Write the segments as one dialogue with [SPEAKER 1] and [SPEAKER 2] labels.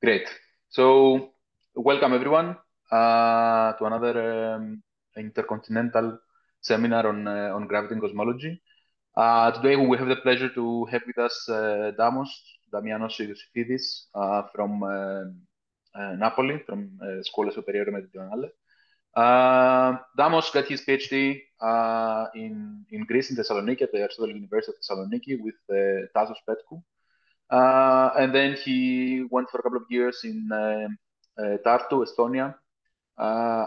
[SPEAKER 1] Great. So, welcome everyone to another intercontinental seminar on gravity and cosmology. Today we have the pleasure to have with us Damianos Iosifidis from Napoli, from Scuola Superiore Meridionale. Damos got his PhD in Greece, in Thessaloniki, at the Aristotle University of Thessaloniki, with Tassos Petkou. And then he went for a couple of years in Tartu, Estonia,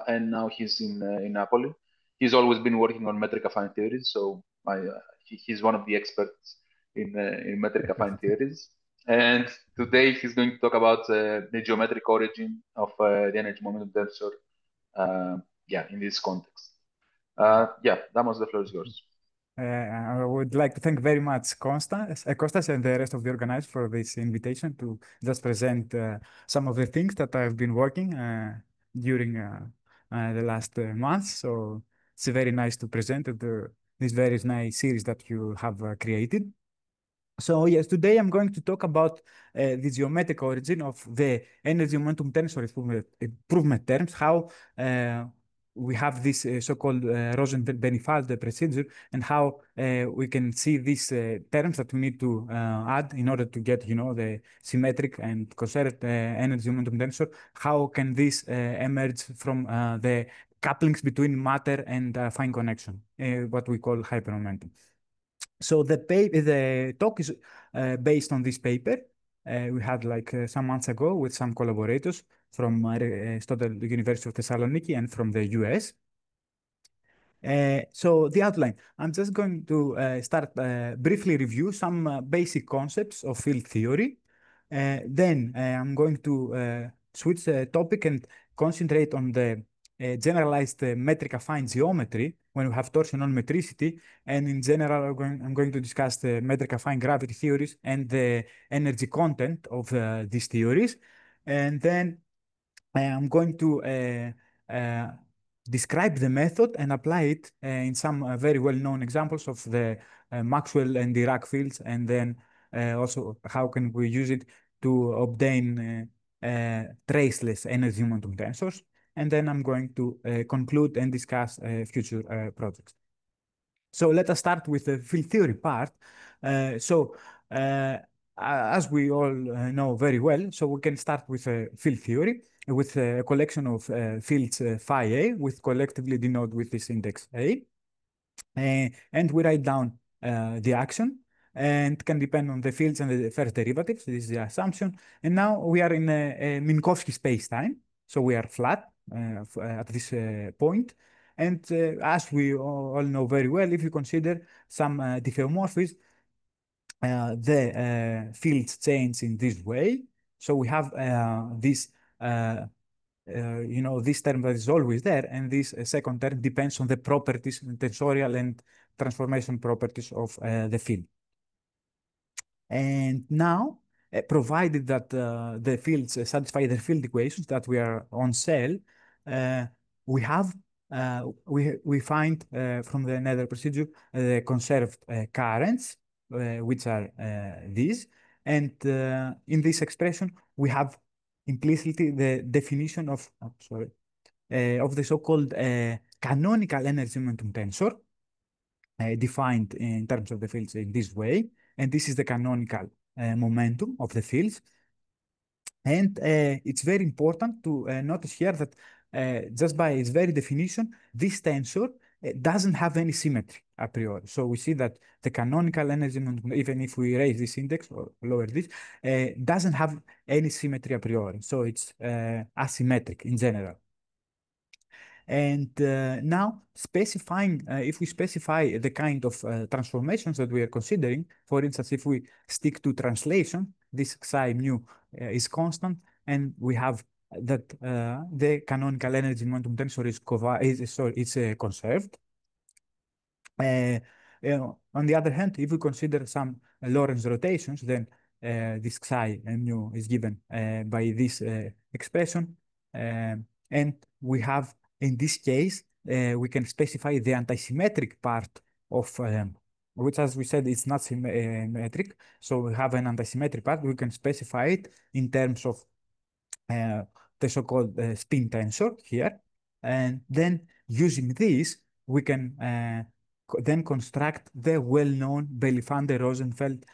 [SPEAKER 1] and now he's in Napoli. He's always been working on metric affine theories, so he's one of the experts in metric affine theories. And today he's going to talk about the geometric origin of the energy momentum tensor. In this context. Damos, the floor is yours.
[SPEAKER 2] I would like to thank very much Kostas and the rest of the organizers for this invitation to just present some of the things that I've been working during the last months. So it's very nice to present this very nice series that you have created. So yes, today I'm going to talk about the geometric origin of the energy momentum tensor improvement terms, how we have this so-called Rosenfeld-Belinfante procedure, and how we can see these terms that we need to add in order to get, the symmetric and conserved energy momentum tensor. How can this emerge from the couplings between matter and fine connection, what we call hypermomentum. So the talk is based on this paper we had some months ago with some collaborators from Aristotle University of Thessaloniki and from the US. So the outline, I'm just going to start briefly review some basic concepts of field theory. Then I'm going to switch the topic and concentrate on the generalized metric affine geometry when we have torsion metricity. And in general, I'm going to discuss the metric affine gravity theories and the energy content of these theories. And then I'm going to describe the method and apply it in some very well-known examples of the Maxwell and Dirac fields, and then also how can we use it to obtain traceless energy momentum tensors. And then I'm going to conclude and discuss future projects. So let us start with the field theory part. As we all know very well, so we can start with field theory with a collection of fields phi A, with collectively denoted with this index A. And we write down the action, and can depend on the fields and the first derivatives. This is the assumption. And now we are in a Minkowski space-time. So we are flat at this point. And as we all know very well, if you consider some diffeomorphism, the fields change in this way. So we have this this term that is always there, and this second term depends on the properties, tensorial and transformation properties of the field. And now, provided that the fields satisfy the field equations that we are on cell, we have we find from the nether procedure the conserved currents, which are these, and in this expression we have implicitly the definition of of the so-called canonical energy momentum tensor, defined in terms of the fields in this way, and this is the canonical momentum of the fields. And it's very important to notice here that just by its very definition, this tensor doesn't have any symmetry a priori. So we see that the canonical energy momentum, even if we raise this index or lower this, doesn't have any symmetry a priori. So it's asymmetric in general. And now specifying, if we specify the kind of transformations that we are considering, for instance, if we stick to translation, this psi mu is constant, and we have that the canonical energy momentum tensor is conserved. On the other hand, if we consider some Lorentz rotations, then this psi mu is given by this expression, and we have, in this case, we can specify the antisymmetric part of which, as we said, it's not symmetric. So we have an antisymmetric part. We can specify it in terms of the so-called spin tensor here. And then using this, we can then construct the well-known Belinfante-Rosenfeld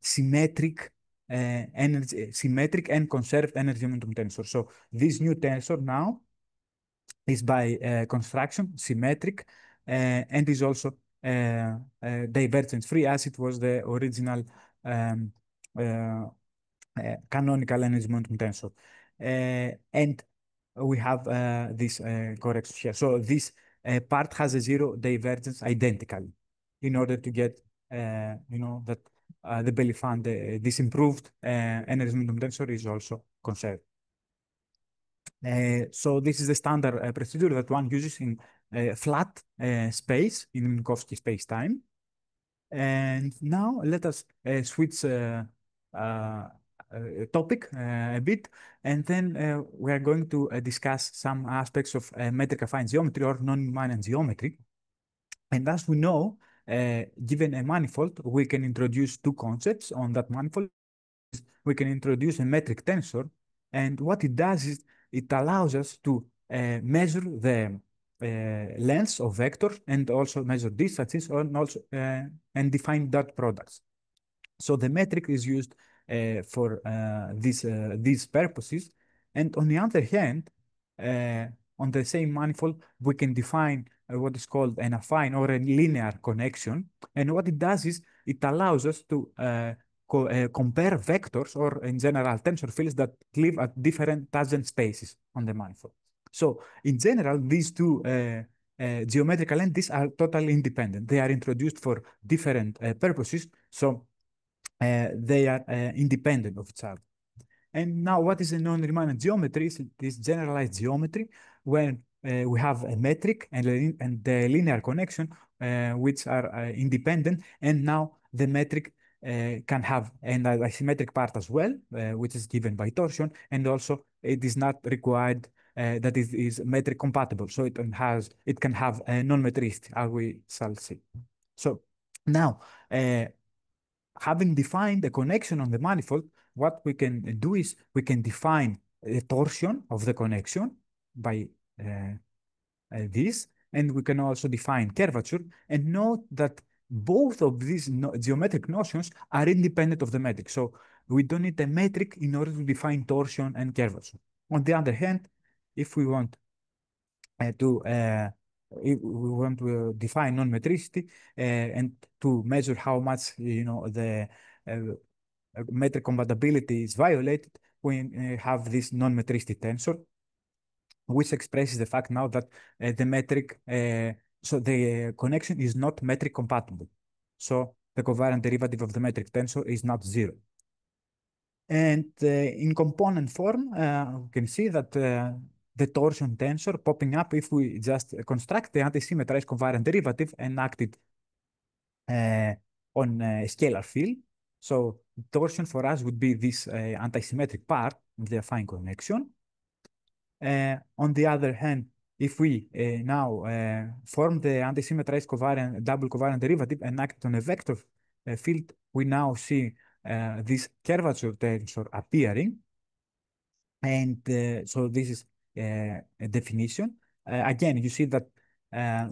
[SPEAKER 2] symmetric and conserved energy momentum tensor. So this new tensor now is by construction symmetric and is also divergence free as it was the original um, uh, canonical energy momentum tensor. And we have this correction here. So this part has a zero divergence identically in order to get, that the Belinfante, this improved energy momentum tensor is also conserved. So this is the standard procedure that one uses in flat space, in Minkowski space-time. And now let us switch topic a bit, and then we are going to discuss some aspects of metric affine geometry or non-invariant geometry. And as we know, given a manifold, we can introduce two concepts on that manifold. We can introduce a metric tensor, and what it does is it allows us to measure the lengths of vectors and also measure distances and define dot products. So the metric is used for these purposes. And on the other hand, uh, on the same manifold, we can define what is called an affine or a linear connection. And what it does is it allows us to compare vectors or in general tensor fields that live at different tangent spaces on the manifold. So in general, these two geometrical entities are totally independent. They are introduced for different purposes. So they are independent of each other. And now, what is a non-Riemann geometry? It is generalized geometry when we have a metric and the linear connection, which are independent. And now the metric can have an asymmetric part as well, which is given by torsion. And also, it is not required that it is metric compatible. So it can have a non-metricity, as we shall see. So now, having defined a connection on the manifold, what we can do is we can define the torsion of the connection by this, and we can also define curvature. And note that both of these geometric notions are independent of the metric. So we don't need a metric in order to define torsion and curvature. On the other hand, if we want to define non-metricity and to measure how much the metric compatibility is violated, we have this non-metricity tensor, which expresses the fact now that so the connection is not metric compatible. So the covariant derivative of the metric tensor is not zero. And in component form, we can see that the torsion tensor popping up if we just construct the anti-symmetrized covariant derivative and act it on a scalar field. So torsion for us would be this anti-symmetric part, the affine connection. On the other hand, if we now form the anti-symmetrized double covariant derivative and act on a vector field, we now see this curvature tensor appearing. And so this is a definition. Again, you see that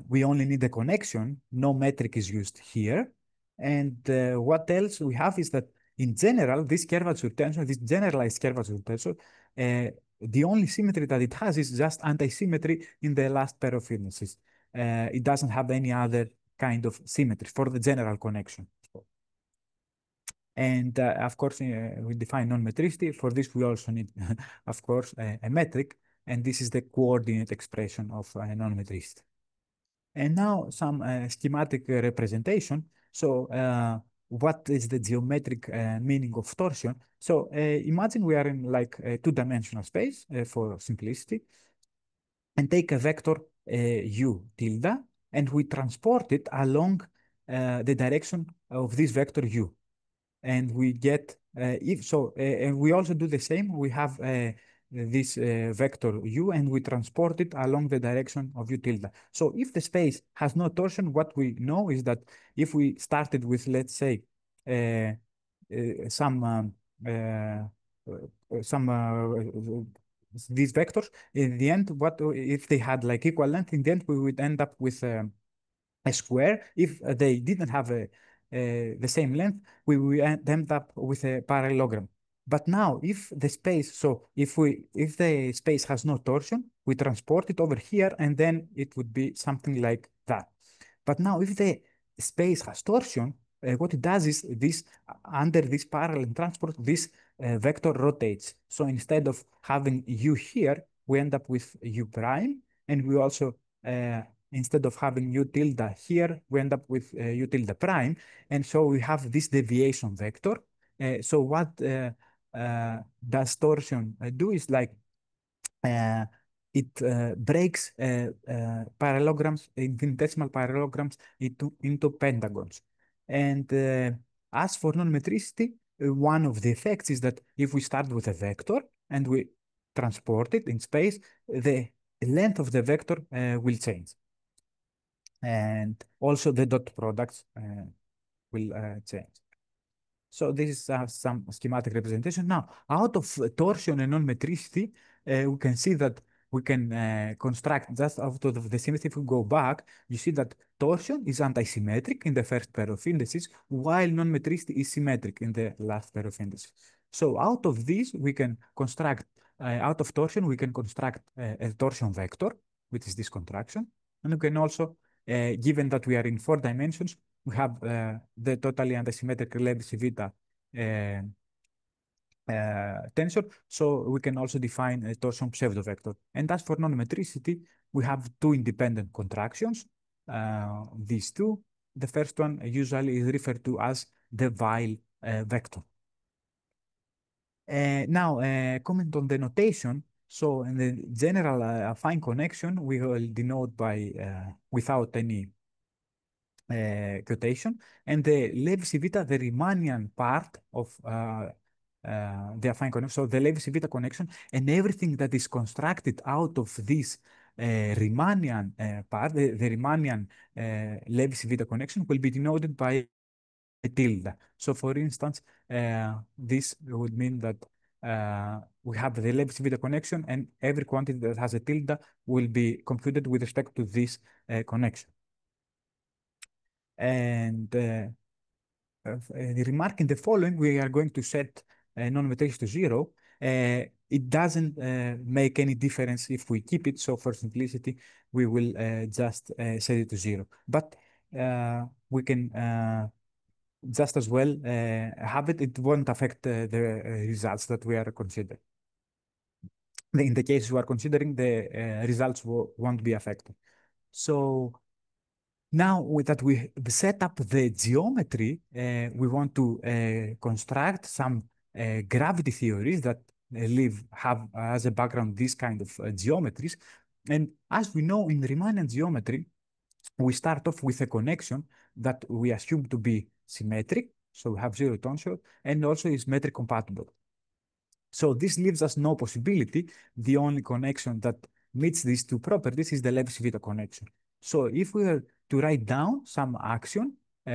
[SPEAKER 2] we only need a connection. No metric is used here. And what else we have is that in general, this curvature tensor, this generalized curvature tensor, the only symmetry that it has is just anti-symmetry in the last pair of indices. It doesn't have any other kind of symmetry for the general connection. And of course, we define non-metricity. For this, we also need, of course, a metric. And this is the coordinate expression of non-metricity. And now some schematic representation. So what is the geometric meaning of torsion? So imagine we are in like a two-dimensional space for simplicity, and take a vector u tilde, and we transport it along the direction of this vector u. And we get, and we also do the same. We have this vector u, and we transport it along the direction of u tilde. So if the space has no torsion, what we know is that if we started with, let's say, some these vectors. In the end, what if they had like equal length? In the end, we would end up with a square. If they didn't have the same length, we will end up with a parallelogram. But now, if the space, so if the space has no torsion, we transport it over here, and then it would be something like that. But now, if the space has torsion, what it does is this under this parallel transport, this vector rotates. So instead of having u here, we end up with u prime, and we also instead of having u tilde here, we end up with u tilde prime. And so we have this deviation vector. So what does torsion do is like uh, it breaks parallelograms, infinitesimal parallelograms into pentagons. And as for non-metricity, one of the effects is that if we start with a vector and we transport it in space, the length of the vector will change. And also the dot products will change. So this is some schematic representation. Now, out of torsion and non-metricity, we can see that we can construct just out of the symmetry. If we go back, you see that torsion is antisymmetric in the first pair of indices, while non-metricity is symmetric in the last pair of indices. So out of these, we can construct, out of torsion, we can construct a torsion vector, which is this contraction. And we can also, given that we are in 4 dimensions, we have the totally antisymmetric Levi-Civita tensor, so we can also define a torsion pseudovector. And as for non-metricity, we have 2 independent contractions. These two, the first one usually is referred to as the Weil vector. Now, comment on the notation. So in the general affine connection, we will denote by without any quotation, and the Levi-Civita, the Riemannian part of the affine connection, so the Levi-Civita connection, and everything that is constructed out of this Riemannian part, the Riemannian Levi-Civita connection, will be denoted by a tilde. So, for instance, this would mean that we have the Levi-Civita connection, and every quantity that has a tilde will be computed with respect to this connection. And remarking the following, we are going to set non-metricity to 0. It doesn't make any difference if we keep it. So for simplicity, we will just set it to 0. But we can just as well have it. It won't affect the results that we are considering. In the case we are considering, the results won't be affected. So now that we set up the geometry, we want to construct some gravity theories that have as a background these kind of geometries. And as we know in Riemannian geometry, we start off with a connection that we assume to be symmetric, so we have 0 tensor, and also is metric compatible. So this leaves us no possibility. The only connection that meets these 2 properties is the Levi-Civita connection. So if we were to write down some action,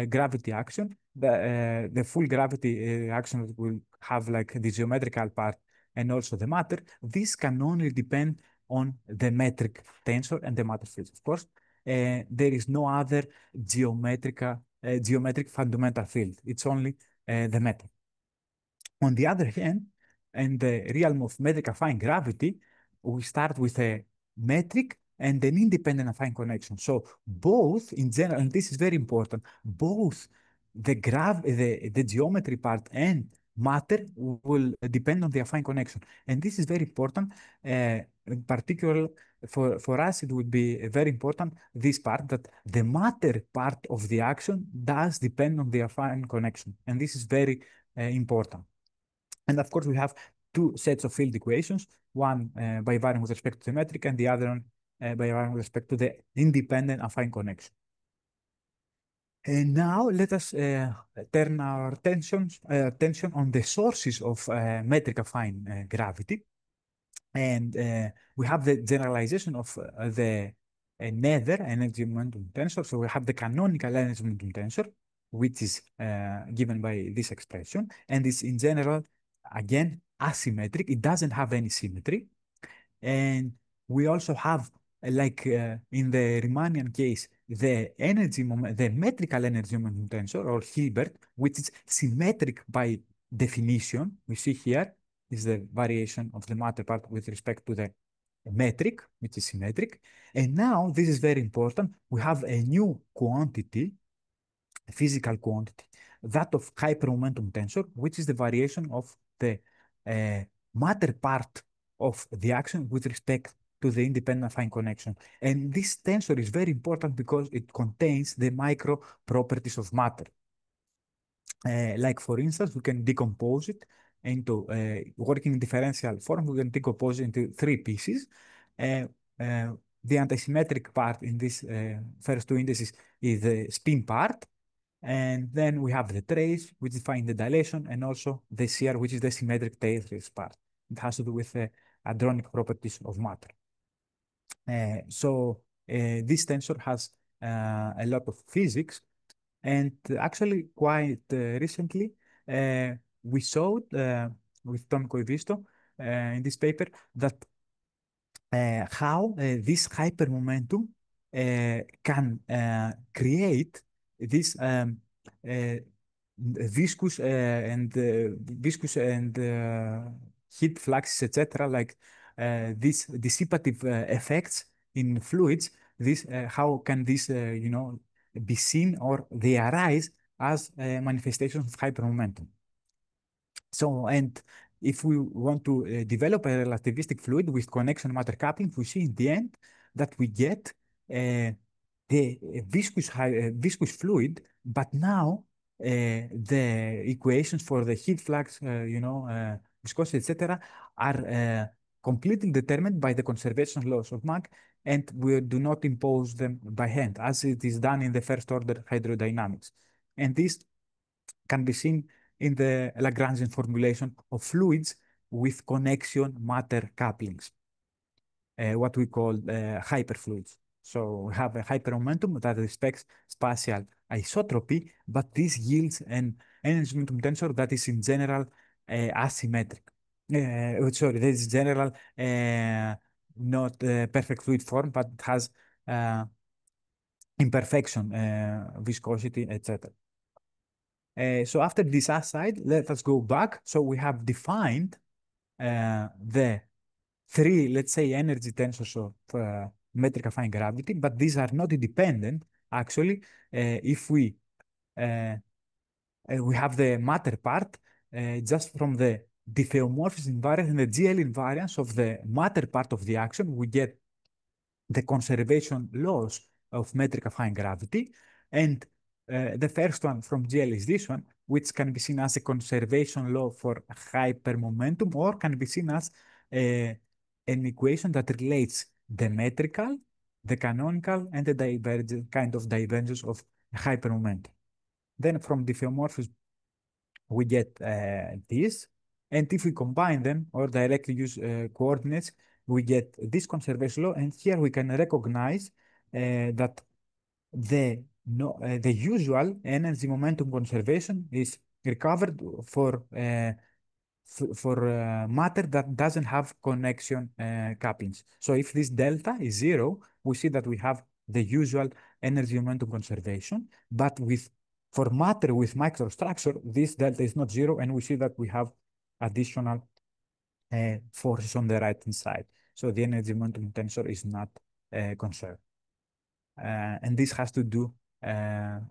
[SPEAKER 2] gravity action, the full gravity action will have like the geometrical part and also the matter. This can only depend on the metric tensor and the matter fields. Of course, there is no other geometric fundamental field. It's only the metric. On the other hand, in the realm of metric affine gravity, we start with a metric and an independent affine connection. So both in general, and this is very important, both the geometry part and matter will depend on the affine connection. And this is very important. In particular, for us, it would be very important, this part, that the matter part of the action does depend on the affine connection. And this is very important. And of course, we have 2 sets of field equations, one by varying with respect to the metric and the other one by varying with respect to the independent affine connection. And now let us turn our attention on the sources of metric affine gravity. And we have the generalization of the nether energy momentum tensor. So we have the canonical energy momentum tensor, which is given by this expression, and is in general, again, asymmetric. It doesn't have any symmetry. And we also have, in the Riemannian case, the metrical energy momentum tensor, or Hilbert, which is symmetric by definition. We see here is the variation of the matter part with respect to the metric, which is symmetric. And now, this is very important, we have a new quantity, a physical quantity, that of hypermomentum tensor, which is the variation of the matter part of the action with respect to the independent affine connection. And this tensor is very important because it contains the micro properties of matter. Like for instance, we can decompose it into working in differential form. We can decompose it into three pieces. Uh, uh, the antisymmetric part in this first two indices is the spin part. And then we have the trace, which define the dilation, and also the shear, which is the symmetric trace part. It has to do with the hadronic properties of matter. This tensor has a lot of physics, and actually quite recently we showed with Tom Koivisto in this paper that how this hypermomentum can create this uh, viscous and heat fluxes, etc., like these dissipative effects in fluids. This how can this be seen, or they arise as manifestations of hypermomentum. So, and if we want to develop a relativistic fluid with connection matter coupling, we see in the end that we get the viscous fluid, but now the equations for the heat flux, viscosity, etc., are completely determined by the conservation laws of Mach, and we do not impose them by hand, as it is done in the first order hydrodynamics. And this can be seen in the Lagrangian formulation of fluids with connection matter couplings, what we call hyperfluids. So we have a hypermomentum that respects spatial isotropy, but this yields an energy momentum tensor that is in general asymmetric. This is general, not perfect fluid form, but has imperfection, viscosity, etc. So after this aside, let us go back. So we have defined the three, let's say, energy tensors of metric affine gravity, but these are not independent. Actually, if we have the matter part just from the diffeomorphism invariance and the GL invariance of the matter part of the action, we get the conservation laws of metric affine gravity. And the first one from GL is this one, which can be seen as a conservation law for hypermomentum, or can be seen as an equation that relates the metrical, the canonical, and the divergent kind of divergence of hypermomentum. Then from diffeomorphism, we get this. And if we combine them or directly use coordinates, we get this conservation law. And here we can recognize that the usual energy momentum conservation is recovered for matter that doesn't have connection couplings. So if this delta is 0, we see that we have the usual energy momentum conservation, but for matter with microstructure, this delta is not 0, and we see that we have additional forces on the right-hand side. So the energy momentum tensor is not conserved. And this has to do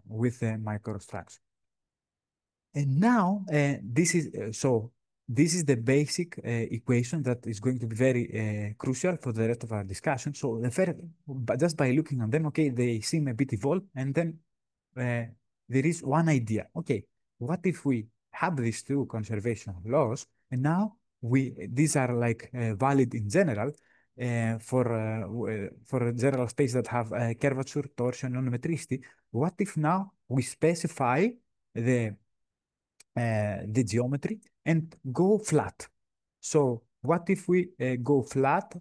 [SPEAKER 2] with the microstructure. And now this is the basic equation that is going to be very crucial for the rest of our discussion. So but just by looking at them, okay, they seem a bit evolved, and then there is one idea. Okay, what if we have these two conservation laws, and now these are like valid in general for general space that have curvature, torsion, non-metricity. What if now we specify the geometry and go flat? So what if we go flat,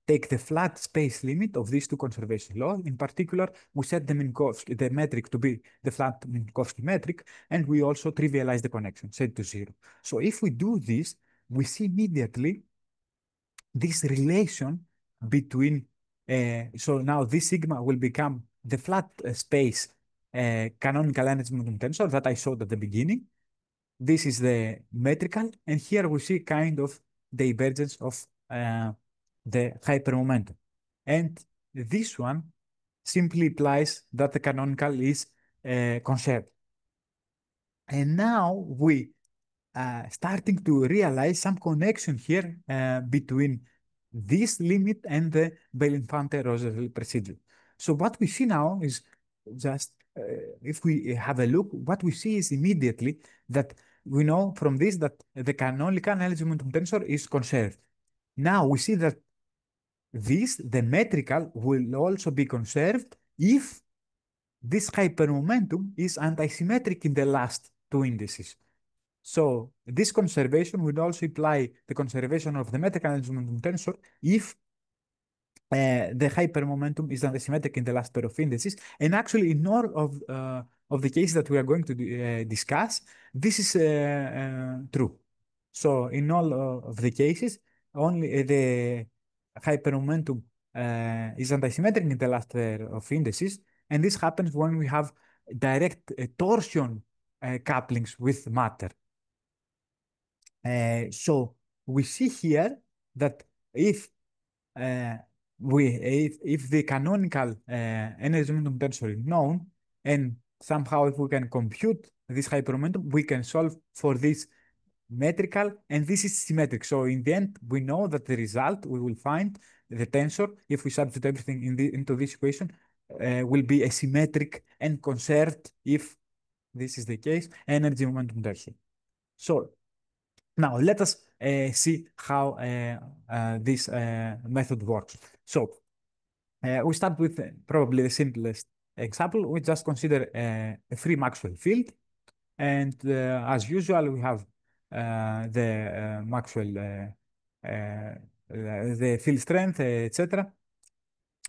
[SPEAKER 2] take the flat space limit of these two conservation laws? In particular, we set the Minkowski, the metric to be the flat Minkowski metric, and we also trivialize the connection, set to 0. So if we do this, we see immediately this relation between, so now this sigma will become the flat space canonical energy momentum tensor that I showed at the beginning. This is the metrical, and here we see kind of divergence of the hypermomentum. And this one simply implies that the canonical is conserved. And now we starting to realize some connection here between this limit and the Belinfante-Rosenfeld procedure. So what we see now is just, if we have a look, what we see is immediately that we know from this that the canonical energy momentum tensor is conserved. Now we see that this, the metrical, will also be conserved if this hypermomentum is antisymmetric in the last two indices. So this conservation would also imply the conservation of the metrical energy momentum tensor if the hypermomentum is antisymmetric in the last pair of indices. And actually, in all of the cases that we are going to discuss, this is true. So in all of the cases, only the hypermomentum is antisymmetric in the last pair of indices. And this happens when we have direct torsion couplings with matter. So we see here that if uh, if the canonical energy momentum tensor is known, and somehow if we can compute this hypermomentum, we can solve for this metrical, and this is symmetric. So in the end, we know that the result we will find the tensor, if we substitute everything into this equation, will be a symmetric and conserved, if this is the case, energy momentum tensor. So now let us see how this method works. So we start with probably the simplest example. We just consider a free Maxwell field. And as usual, we have the Maxwell, the field strength, etc.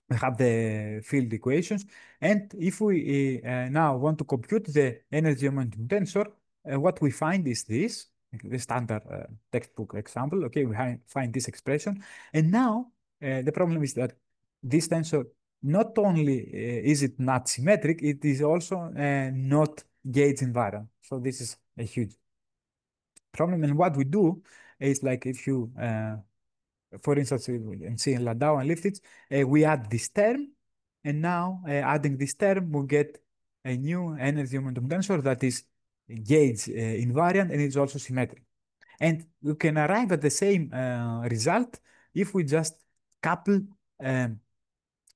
[SPEAKER 2] We have the field equations. And if we now want to compute the energy momentum tensor, what we find is this, the standard textbook example. Okay, we find this expression. And now the problem is that this tensor, not only is it not symmetric, it is also not gauge invariant. So this is a huge problem. And what we do is, like, if you for instance, in C and Landau and Lifshitz, we add this term, and now adding this term, we get a new energy momentum tensor that is gauge invariant, and it's also symmetric. And we can arrive at the same result if we just couple um,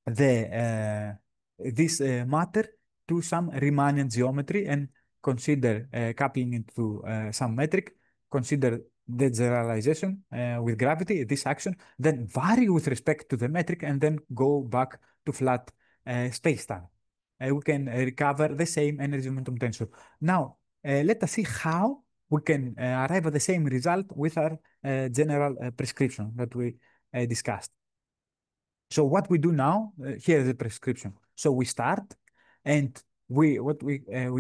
[SPEAKER 2] this matter to some Riemannian geometry and consider coupling into some metric, consider the generalization with gravity, this action, then vary with respect to the metric, and then go back to flat space-time. We can recover the same energy momentum tensor. Now, let us see how we can arrive at the same result with our general prescription that we discussed. So what we do now, here is the prescription. So we start, and we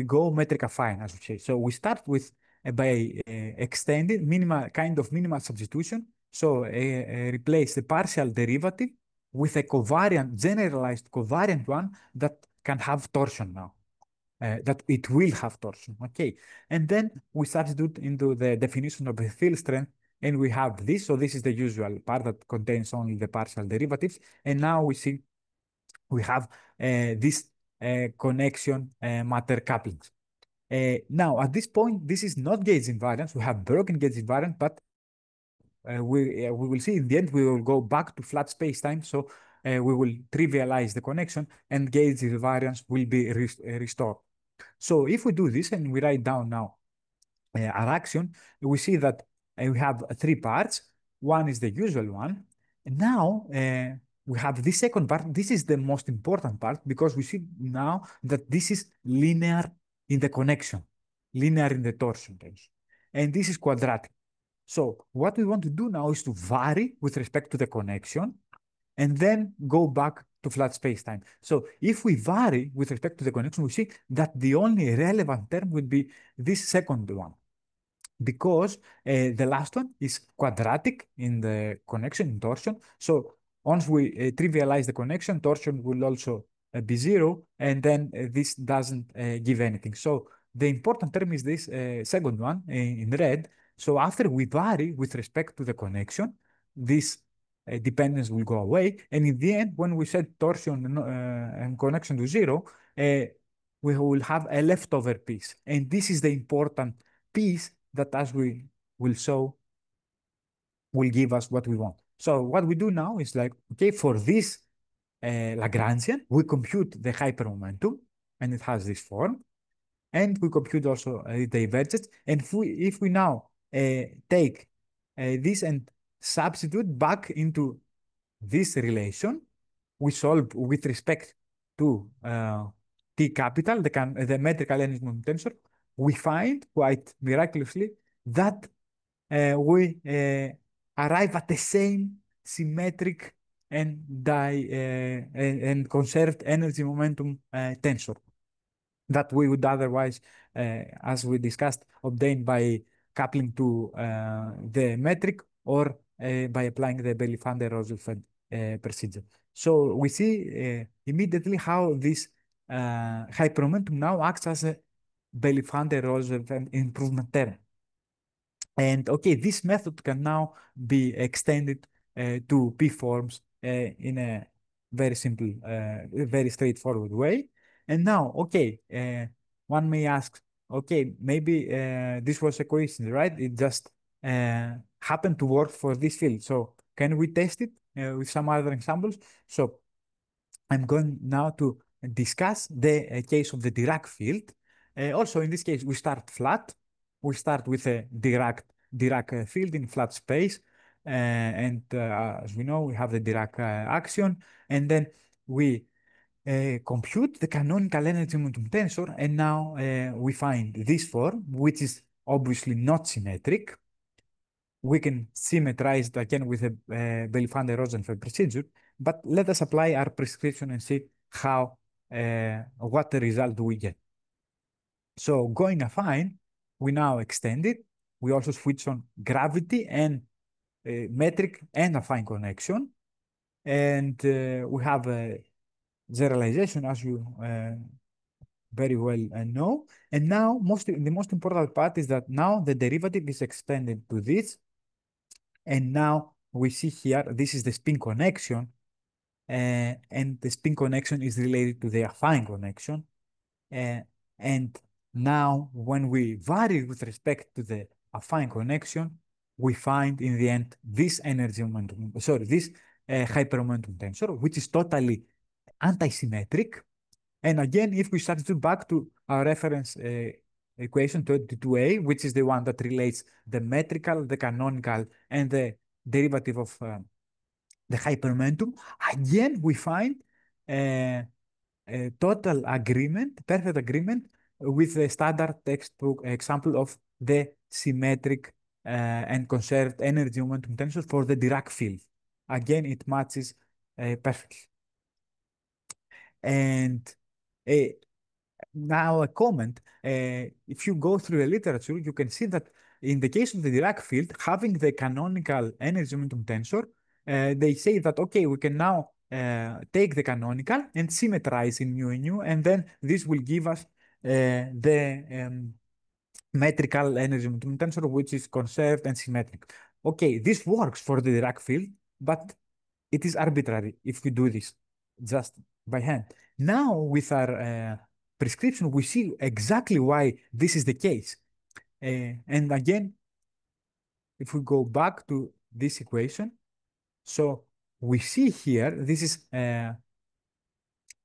[SPEAKER 2] go metric affine, as we say. So we start with by extending minimal substitution. So replace the partial derivative with a covariant, generalized covariant one that can have torsion now. That it will have torsion. Okay, and then we substitute into the definition of the field strength, and we have this. So this is the usual part that contains only the partial derivatives. And now we see we have this connection matter couplings. Now, at this point, this is not gauge invariance. We have broken gauge invariant, but we will see in the end, we will go back to flat space-time. So we will trivialize the connection, and gauge invariance will be restored. So if we do this and we write down now our action, we see that we have three parts. One is the usual one. And now we have this second part. This is the most important part, because we see now that this is linear in the connection, linear in the torsion terms. And this is quadratic. So what we want to do now is to vary with respect to the connection, and then go back to flat space-time. So if we vary with respect to the connection, we see that the only relevant term would be this second one. because the last one is quadratic in the connection in torsion. So once we trivialize the connection, torsion will also be zero, and then this doesn't give anything. So the important term is this second one in red. So after we vary with respect to the connection, this dependence will go away. And in the end, when we set torsion and connection to zero, we will have a leftover piece. And this is the important piece that, as we will show, will give us what we want. So what we do now is like, okay, for this Lagrangian, we compute the hypermomentum, and it has this form. And we compute also the divergence. And if we now take this and substitute back into this relation, we solve with respect to T capital, the metrical energy moment tensor, we find quite miraculously that we arrive at the same symmetric and conserved energy momentum tensor that we would otherwise, as we discussed, obtain by coupling to the metric or by applying the Belinfante-Rosenfeld procedure. So we see immediately how this hypermomentum now acts as a Belinfante-Rosenfeld improvement term. And okay, this method can now be extended to P-forms in a very simple, very straightforward way. And now, okay, one may ask, okay, maybe this was a coincidence, right? It just happened to work for this field. So can we test it with some other examples? So I'm going now to discuss the case of the Dirac field. Also, in this case, we start flat. We start with a Dirac field in flat space. As we know, we have the Dirac axion. And then we compute the canonical energy momentum tensor. And now we find this form, which is obviously not symmetric. We can symmetrize it again with a Belinfante-Rosenfeld procedure, but let us apply our prescription and see how what the result do we get. So going affine, we now extend it. We also switch on gravity and metric and affine connection, and we have a generalization, as you very well know. And now, the most important part is that now the derivative is extended to this. And now we see here, this is the spin connection, and the spin connection is related to the affine connection. And now when we vary with respect to the affine connection, we find in the end this energy momentum, sorry, this hypermomentum tensor, which is totally anti-symmetric. And again, if we substitute back to our reference equation 22a, which is the one that relates the metrical, the canonical, and the derivative of the hypermomentum, again, we find a total agreement, perfect agreement with the standard textbook example of the symmetric and conserved energy momentum tensor for the Dirac field. Again, it matches perfectly. And uh, now a comment, if you go through the literature, you can see that in the case of the Dirac field, having the canonical energy momentum tensor, they say that, okay, we can now take the canonical and symmetrize in mu and nu, and then this will give us the metrical energy momentum tensor, which is conserved and symmetric. Okay, this works for the Dirac field, but it is arbitrary if we do this just by hand. Now, with our prescription, we see exactly why this is the case. And again, if we go back to this equation, so we see here, this is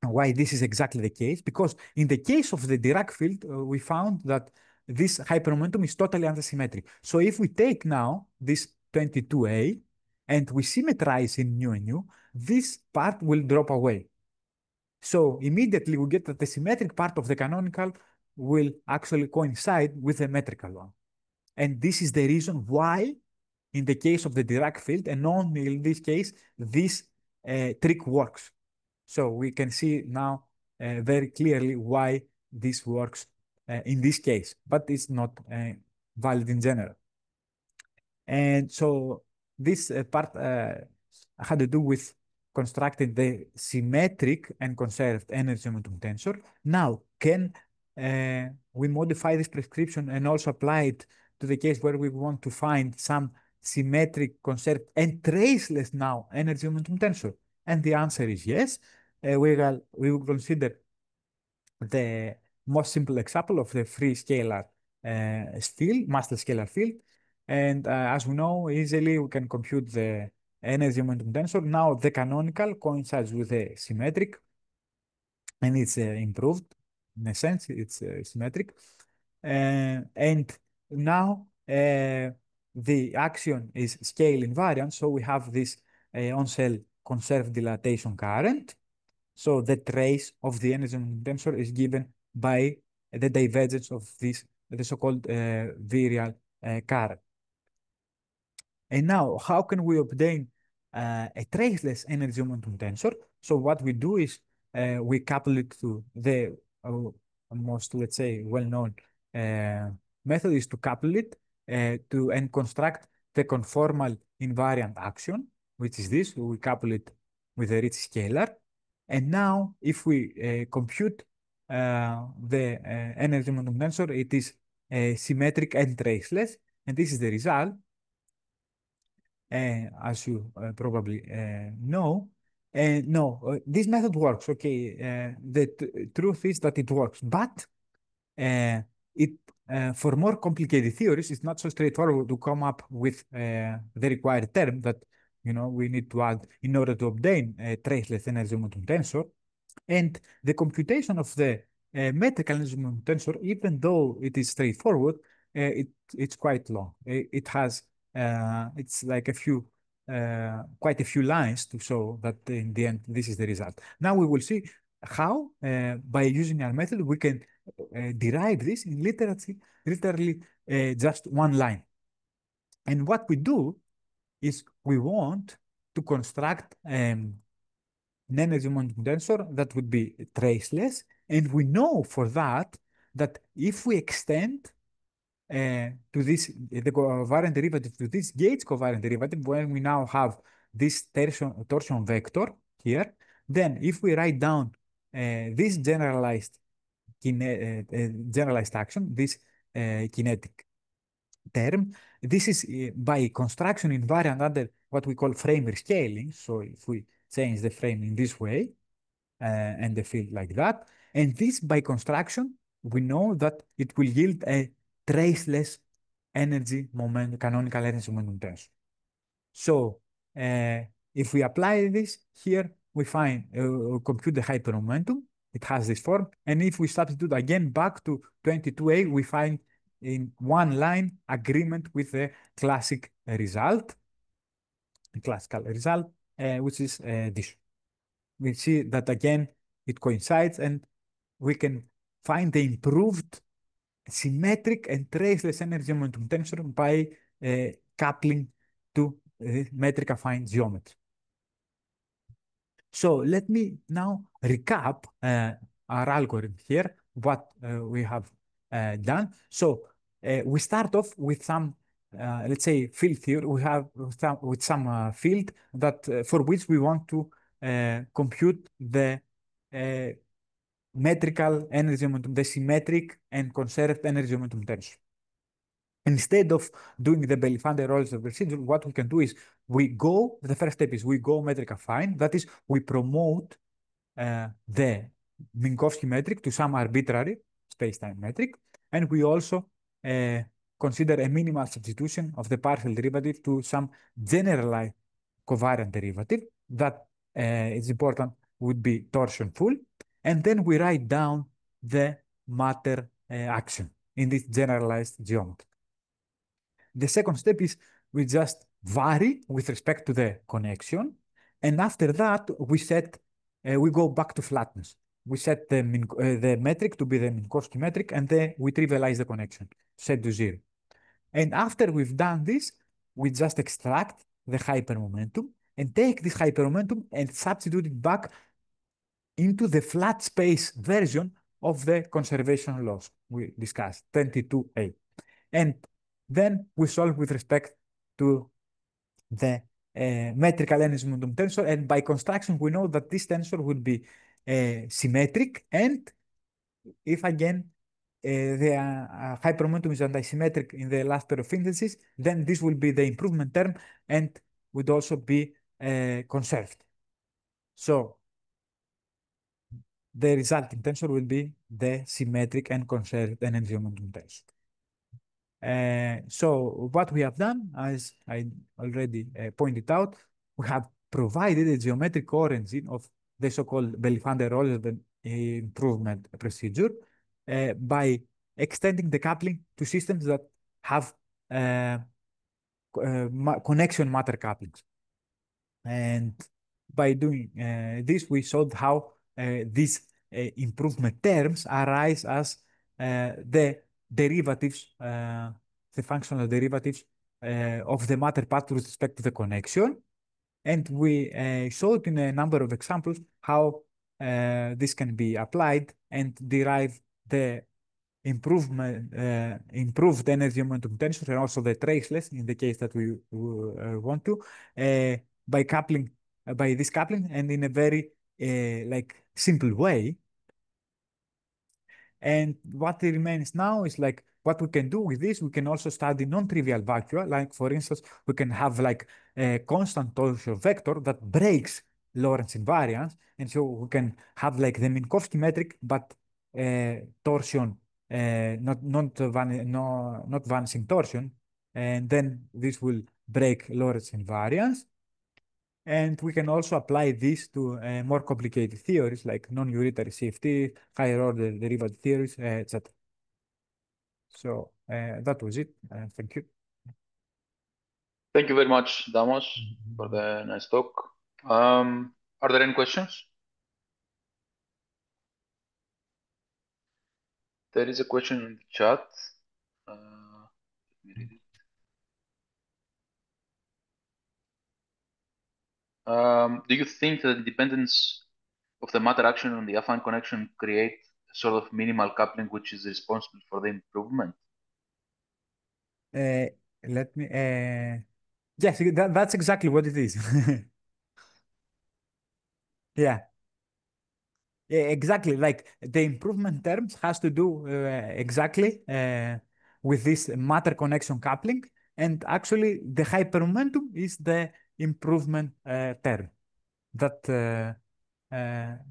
[SPEAKER 2] why this is exactly the case, because in the case of the Dirac field, we found that this hypermomentum is totally antisymmetric. So if we take now this 22a and we symmetrize in nu and nu, this part will drop away. So immediately we get that the symmetric part of the canonical will actually coincide with the metrical one. And this is the reason why, in the case of the Dirac field, and only in this case, this trick works. So we can see now very clearly why this works in this case, but it's not valid in general. And so this part had to do with constructing the symmetric and conserved energy momentum tensor. Now, can we modify this prescription and also apply it to the case where we want to find some symmetric, conserved, and traceless now energy momentum tensor? And the answer is yes. We will consider the most simple example of the free scalar field, master scalar field. And as we know, easily we can compute the energy momentum tensor. Now the canonical coincides with the symmetric, and it's improved in a sense, it's symmetric. And now the action is scale invariant, so we have this on-cell conserved dilatation current. So the trace of the energy tensor is given by the divergence of this, the so-called virial current. And now, how can we obtain a traceless energy momentum tensor? So what we do is we couple it to the most, let's say, well-known method is to couple it to and construct the conformal invariant action, which is this. We couple it with a rich scalar. And now, if we compute the energy momentum tensor, it is symmetric and traceless. And this is the result as you probably know. No, this method works. Okay, the truth is that it works, but it for more complicated theories, it's not so straightforward to come up with the required term that we need to add in order to obtain a traceless energy momentum tensor. And the computation of the metrical energy momentum tensor, even though it is straightforward, it's quite long. It has it's like quite a few lines to show that in the end this is the result. Now we will see how by using our method we can derive this in literally just one line. And what we do is we want to construct an energy momentum tensor that would be traceless, and we know for that if we extend to this the covariant derivative to this Gates covariant derivative, when we now have this torsion vector here, then if we write down this generalized action, this kinetic term, this is by construction invariant under what we call frame rescaling. So if we change the frame in this way and the field like that, and this by construction, we know that it will yield a traceless canonical energy momentum tensor. So if we apply this here, we compute the hypermomentum. It has this form. And if we substitute again back to 22a, we find in one line agreement with the classical result, which is this. We see that again, it coincides, and we can find the improved symmetric and traceless energy momentum tensor by coupling to metric affine geometry. So let me now recap our algorithm here, what we have done. So we start off with some, let's say, field theory. We have with some field that for which we want to compute the metrical energy momentum, the symmetric and conserved energy momentum tensor. Instead of doing the Belinfante-Rosenfeld procedure, what we can do is the first step is we go metric affine. That is, we promote the Minkowski metric to some arbitrary space-time metric. And we also consider a minimal substitution of the partial derivative to some generalized covariant derivative that is important would be torsion full. And then we write down the matter action in this generalized geometry. The second step is we just vary with respect to the connection. And after that, we go back to flatness. We set the metric to be the Minkowski metric, and then we trivialize the connection, set to 0. And after we've done this, we just extract the hypermomentum and take this hypermomentum and substitute it back into the flat space version of the conservation laws we discussed, 22a. And then we solve with respect to the metrical energy momentum tensor. And by construction, we know that this tensor will be symmetric. And if again the hypermomentum is antisymmetric in the last pair of indices, then this will be the improvement term and would also be conserved. So the resulting tensor will be the symmetric and conserved energy momentum tensor. So what we have done, as I already pointed out, we have provided a geometric origin of the so-called Belinfante-Rosenfeld improvement procedure by extending the coupling to systems that have connection matter couplings. And by doing this, we showed how these improvement terms arise as the derivatives, the functional derivatives of the matter part with respect to the connection. And we showed in a number of examples how this can be applied and derive the improved energy momentum tensor and also the traceless in the case that we want to by coupling by this coupling and in a very like simple way. And what remains now is like what we can do with this. We can also study non-trivial vacua. Like for instance, we can have like a constant torsion vector that breaks Lorentz invariance, and so we can have like the Minkowski metric, but torsion, not vanishing torsion, and then this will break Lorentz invariance. And we can also apply this to more complicated theories like non-unitary CFT, higher order derivative theories, etc. So that was it. Thank you.
[SPEAKER 1] Thank you very much, Damos, for the nice talk. Are there any questions? There is a question in the chat. Let me read it. Do you think that the dependence of the matter action on the affine connection create a sort of minimal coupling which is responsible for the improvement?
[SPEAKER 2] Let me. Yes, that's exactly what it is. Yeah. Yeah, exactly. Like the improvement terms has to do exactly with this matter connection coupling, and actually the hypermomentum is the improvement term that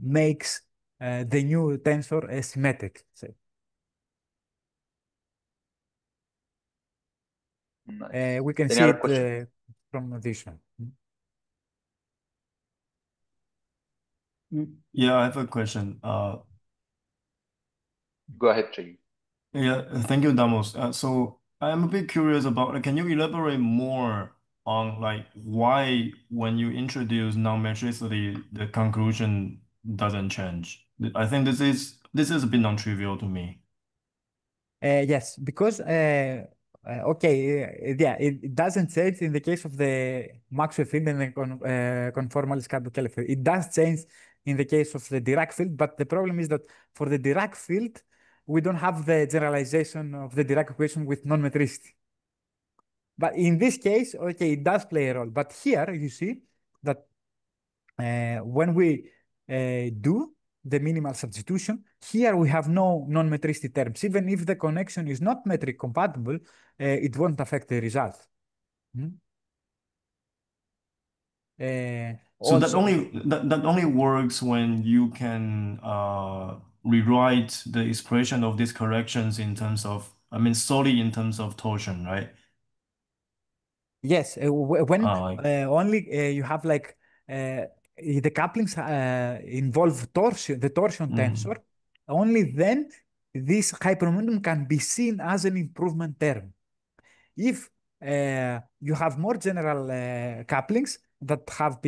[SPEAKER 2] makes the new tensor symmetric. Say.
[SPEAKER 1] Nice.
[SPEAKER 2] We can
[SPEAKER 1] Any
[SPEAKER 2] see
[SPEAKER 1] other
[SPEAKER 2] it
[SPEAKER 1] question?
[SPEAKER 2] from this one.
[SPEAKER 3] Yeah, I have a question.
[SPEAKER 1] Go ahead, Jay.
[SPEAKER 3] Yeah, thank you, Damos. So I'm a bit curious about, can you elaborate more on like why when you introduce non-metricity, the conclusion doesn't change? I think this is a bit non-trivial to me.
[SPEAKER 2] Yes, because okay, yeah, it doesn't change in the case of the Maxwell field and the conformally scalable field. It does change in the case of the Dirac field, but the problem is that for the Dirac field, we don't have the generalization of the Dirac equation with non-metricity. But in this case, okay, it does play a role. But here you see that when we do the minimal substitution, here we have no non-metricity terms. Even if the connection is not metric compatible, it won't affect the result. Mhm.
[SPEAKER 3] So that
[SPEAKER 2] Also,
[SPEAKER 3] only works when you can rewrite the expression of these corrections in terms of, I mean, solely in terms of torsion, right?
[SPEAKER 2] yes, when
[SPEAKER 3] Like,
[SPEAKER 2] only you have like the couplings involve torsion, the torsion tensor, only then this hypermomentum can be seen as an improvement term. If you have more general couplings that have,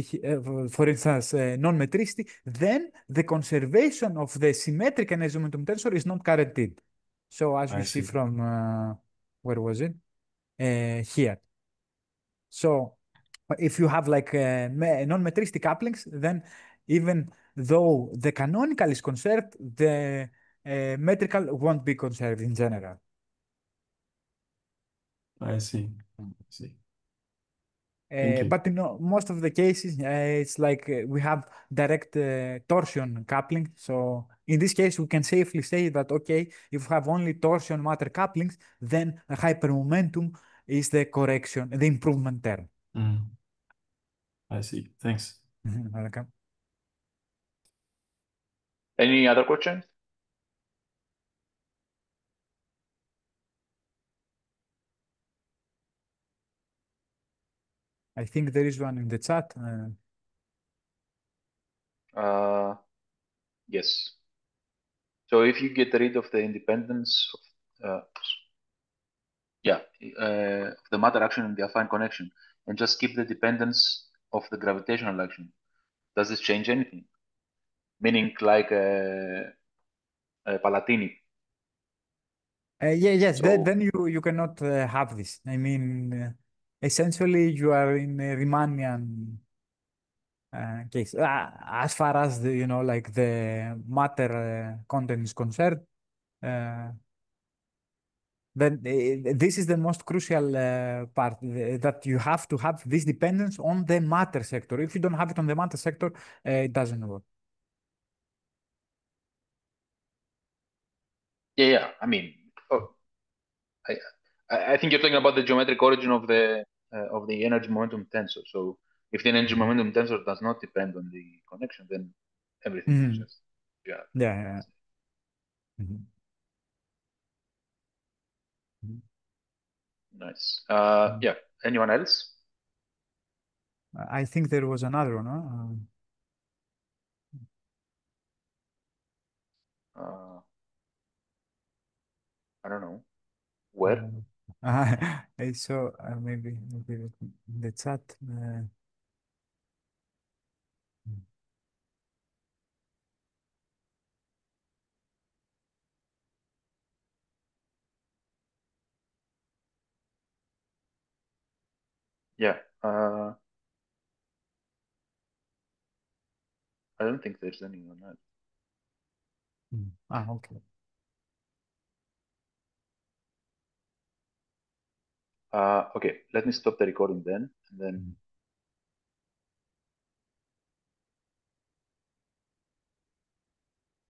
[SPEAKER 2] for instance, non-metricity, then the conservation of the symmetric energy momentum tensor is not guaranteed. So as you
[SPEAKER 3] I
[SPEAKER 2] see
[SPEAKER 3] see.
[SPEAKER 2] from, where was it? Here. So if you have like non-metristic couplings, then even though the canonical is conserved, the metrical won't be conserved in general.
[SPEAKER 3] I see. I see. Thank you.
[SPEAKER 2] But in most of the cases, it's like we have direct torsion coupling. So in this case, we can safely say that, okay, if we have only torsion matter couplings, then a hypermomentum is the correction, the improvement term.
[SPEAKER 3] Mm, I see. Thanks.
[SPEAKER 2] Welcome.
[SPEAKER 1] Any other questions?
[SPEAKER 2] I think there is one in the chat.
[SPEAKER 1] Yes. So if you get rid of the independence of the matter action and the affine connection, and just keep the dependence of the gravitational action, does this change anything? Meaning like Palatini.
[SPEAKER 2] Yes,
[SPEAKER 1] So
[SPEAKER 2] then you cannot have this. I mean, essentially, you are in a Riemannian case. As far as the, like the matter content is concerned, uh, then this is the most crucial part that you have to have this dependence on the matter sector. If you don't have it on the matter sector, it doesn't work.
[SPEAKER 1] yeah. I mean, I I think you're talking about the geometric origin of the energy momentum tensor. So if the energy
[SPEAKER 2] Mhm.
[SPEAKER 1] momentum tensor does not depend on the connection, then everything is
[SPEAKER 2] Mhm.
[SPEAKER 1] just yeah.
[SPEAKER 2] Yeah, yeah. Mhm. Mhm.
[SPEAKER 1] Nice.
[SPEAKER 2] Mhm.
[SPEAKER 1] Yeah. Anyone else?
[SPEAKER 2] I think there was another one, huh?
[SPEAKER 1] Uh, I don't know.
[SPEAKER 2] Uh,
[SPEAKER 1] Where?
[SPEAKER 2] I saw maybe in the chat.
[SPEAKER 1] Yeah. I don't think there's anyone else.
[SPEAKER 2] Okay.
[SPEAKER 1] Okay. Let me stop the recording then, and then